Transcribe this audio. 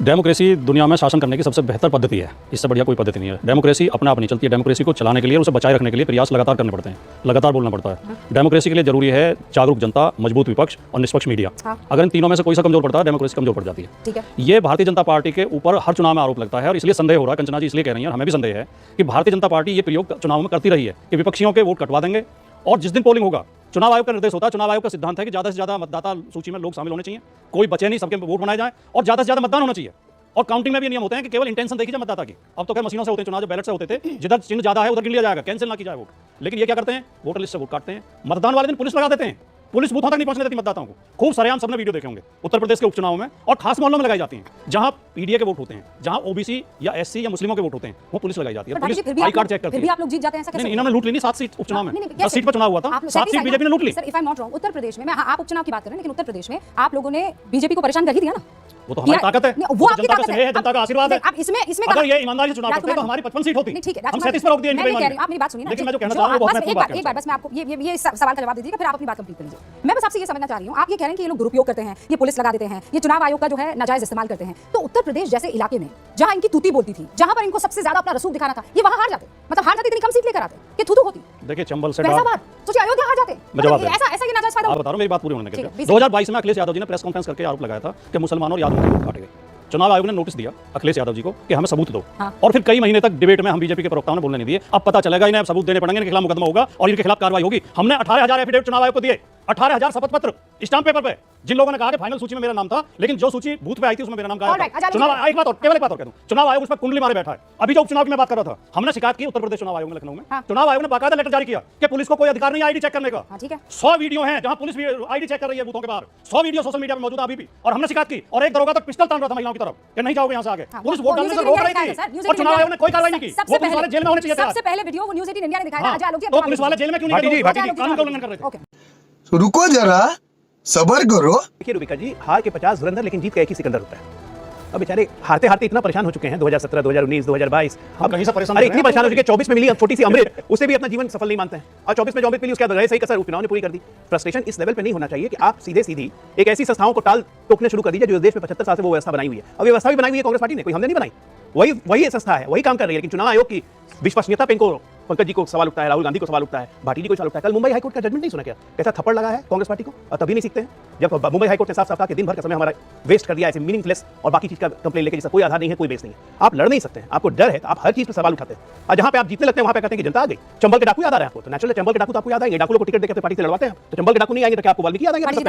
Democracy दुनिया में शासन करने की सबसे बेहतर पद्धति है। इससे बढ़िया कोई पद्धति नहीं है। डेमोक्रेसी अपने आप नहीं चलती है। डेमोक्रेसी को चलाने के लिए और उसे बचाए रखने के लिए प्रयास लगातार करने पड़ते हैं, लगातार बोलना पड़ता है। डेमोक्रेसी के लिए जरूरी है जागरूक जनता, मजबूत विपक्ष और निष्पक्ष मीडिया। अगर इन तीनों में से कोई सा कमजोर पड़ता है, डेमोक्रेसी कमजोर पड़ जाती है। ठीक है। ये भारतीय जनता पार्टी के ऊपर हर चुनाव में आरोप लगता है और इसलिए संदेह हो रहा है, कंचना जी इसलिए कह रही है, हमें भी संदेह है कि भारतीय जनता पार्टी ये प्रयोग चुनाव में करती रही है कि विपक्षियों के वोट कटवा देंगे और जिस दिन पोलिंग होगा, चुनाव आयोग का निर्देश होता है, चुनाव आयोग का सिद्धांत है कि ज्यादा से ज्यादा मतदाता सूची में लोग शामिल होने चाहिए, कोई बचे नहीं, सबके वोट बनाए जाए और ज्यादा से ज्यादा मतदान होना चाहिए। और काउंटिंग में भी नियम होते हैं कि केवल इंटेंशन देखी जाए मतदाता की। अब तो खैर मशीनों से होते हैं चुनाव, जो बैलेट से होते थे, जिधर चिन्ह ज्यादा है उधर गिन लिया जाएगा, कैंसिल ना की जाए वोट। लेकिन ये क्या करते हैं, वोटर लिस्ट से वोट काटते हैं, मतदान वाले दिन पुलिस लगा देते हैं, पुलिस बूथों तक नहीं पहुंचने देती मतदाताओं को। खूब सरेआम सबने वीडियो देखे होंगे उत्तर प्रदेश के उपचुनाव में, और खास मोहल्लों में लगाई जाती हैं जहां पीडीए के वोट होते हैं, जहां ओबीसी या एससी या मुस्लिमों के वोट होते हैं, वो पुलिस लगाई जाती है। पुलिस आई कार्ड चेक करती है। फिर भी आप लोग जीत जाते हैं, ऐसा कैसे? नहीं, इन्होंने लूट ली नहीं 7 सीट उपचुनाव में, 10 सीट पर चुनाव हुआ था, 7 सीट बीजेपी ने लूट ली। Sir if I am not wrong, Uttar Pradesh में आप उपचुनाव की बात कर रहे हैं, लेकिन उत्तर प्रदेश में आप लोगों ने बीजेपी को परेशान कर ही दिया ना। वो तो हमारी ताकत है, वो आपकी ताकत है, जनता का आशीर्वाद है। अब इसमें अगर ये ईमानदारी से चुनाव करते तो हमारी 55 सीट होती। ठीक है, हम 37 पर रोक दिए। आप मेरी बात सुनिए ना। लेकिन मैं जो कहना चाह रहा हूं वो बहुत महत्वपूर्ण बात है। एक बार बस मैं आपको ये सवाल का जवाब दीजिएगा, फिर आप अपनी बात कंप्लीट कर लीजिए। मैं बस आपसे ये समझना चाह रही हूं, आप ये कह रहे हैं कि ये लोग दुरुपयोग करते हैं, ये पुलिस लगा देते हैं, ये चुनाव आयोग का जो है नाजायज इस्तेमाल करते हैं। तो उत्तर प्रदेश जैसे इलाके में जहां इनकी तूती बोलती थी, जहां पर इनको सबसे ज्यादा अपना रसूख दिखाना था, ये वहां हार जाते, मतलब हार जाते, इतनी कम सीट लेकर आते कि थूतू होती। देखिए चंबल से सोचिए अयोध्या हार जाते। ऐसा ये नाजायज फायदा। आप बता रहा हूं, मेरी बात पूरी होने दीजिए। 2022 में अखिलेश यादव जी ने प्रेस कॉन्फ्रेंस करके आरोप लगाया था कि मुसलमानों और यादवों के वोट काटे गए। चुनाव आयोग ने नोटिस दिया अखिलेश यादव जी को कि हमें सबूत दो। और फिर कई महीने तक डिबेट में हम बीजेपी के प्रवक्ताओं ने बोलने नहीं दिए। अब पता चलेगा इन्हें सबूत देने पड़ेंगे, इनके खिलाफ मुकदमा होगा और इनके खिलाफ कार्रवाई होगी। हमने 18,000 एफिडेविट चुनाव आयोग को दिए, 18,000 शपथ पत्र स्टाम्प पेपर पे। जिन लोगों ने कहा कि फाइनल सूची में मेरा नाम था, लेकिन जो सूची बूथ पे आई थी उसमें मेरा नाम गायब था। चुनाव एक बात और केवल एक बात और कह दूं, चुनाव आयोग उस पर कुंडली मारे बैठा है। अभी जो उपचुनाव की मैं बात कर रहा था, हमने शिकायत की उत्तर प्रदेश चुनाव आयोग में, लखनऊ में। चुनाव आयोग ने बाकायदा लेटर जारी किया कि पुलिस को कोई अधिकार नहीं आईडी चेक करने का। 100 वीडियो हैं जहां पुलिस भी आईडी चेक कर रही है बूथों के बाहर। 100 वीडियो सोशल मीडिया में मौजूद है अभी भी। और हमने शिकायत की और एक दरोगा तक पिस्टल तान रहा था महिलाओं की तरफ कि नहीं जाओगे यहां से आगे। पुलिस वोट डालने से रोक रही थी और चुनाव आयोग ने कोई कार्रवाई नहीं की। वो पुलिस वाले जेल में होने चाहिए थे। सबसे पहले वीडियो वो न्यूज़ 18 इंडिया ने दिखाया था। तो पुलिस वाले जेल में क्यों नहीं गए? कानून का उल्लंघन कर रहे थे। रुको जरा, सबर करो। देखिए रुबिका जी, हार के 50 धुरंधर लेकिन जीत का एक ही सिकंदर होता है। अब बेचारे हारते हारते इतना परेशान हो चुके हैं 2017, 2019, 2022। अब कहीं से परेशान अरे इतनी परेशान हो चुके हैं, 24 में मिली छोटी सी अमृत, उससे भी अपना जीवन सफल नहीं मानते हैं। और 24 में जो अमृत मिली उसके बाद रहे सही कसर उपचुनाव ने पूरी कर दी। फ्रस्ट्रेशन इस लेवल पे नहीं होना चाहिए कि आप सीधे सीधी एक ऐसी संस्थाओं को टाल टोकने शुरू कर दीजिए जो देश में 75 साल से वो व्यवस्था बनाई हुई है। अब व्यवस्था भी बनाई हुई है कांग्रेस पार्टी ने, कोई हमने नहीं बनाई। वही संस्था है, वही काम कर रही है। लेकिन चुनाव आयोग की विश्वसनीयता पे इनको पंकज जी को सवाल उठता है, राहुल गांधी को सवाल उठता है, भाटी जी को सवाल उठता है। कल मुंबई हाईकोर्ट का जजमेंट नहीं सुना क्या? कैसा थप्पड़ लगा है कांग्रेस पार्टी को, और तभी नहीं सीखते हैं जब मुंबई हाईकोर्ट ने साफ साफ कहा कि दिन भर का समय हमारा वेस्ट कर दिया ऐसे मीनिंगलेस और बाकी चीज का कंप्लेन लेके, जिसका कोई आधार नहीं है, कोई बेस नहीं है। आप लड़ नहीं सकते हैं, आपको डर है तो आप हर चीज पर सवाल उठाते हैं। और जहां पे आप जीतने लगते हैं वहां पे कहते हैं कि जनता आ गई। चंबल के डाकू याद आ रहा है आपको, तो नेचुरल चंबल के डाकू तो आपको याद आएंगे। डाकू को टिकट देकर पार्टी से लड़वाते हैं, तो चंबल के डाकू नहीं आएंगे तो क्या आपको वाल्मीकि याद आएंगे?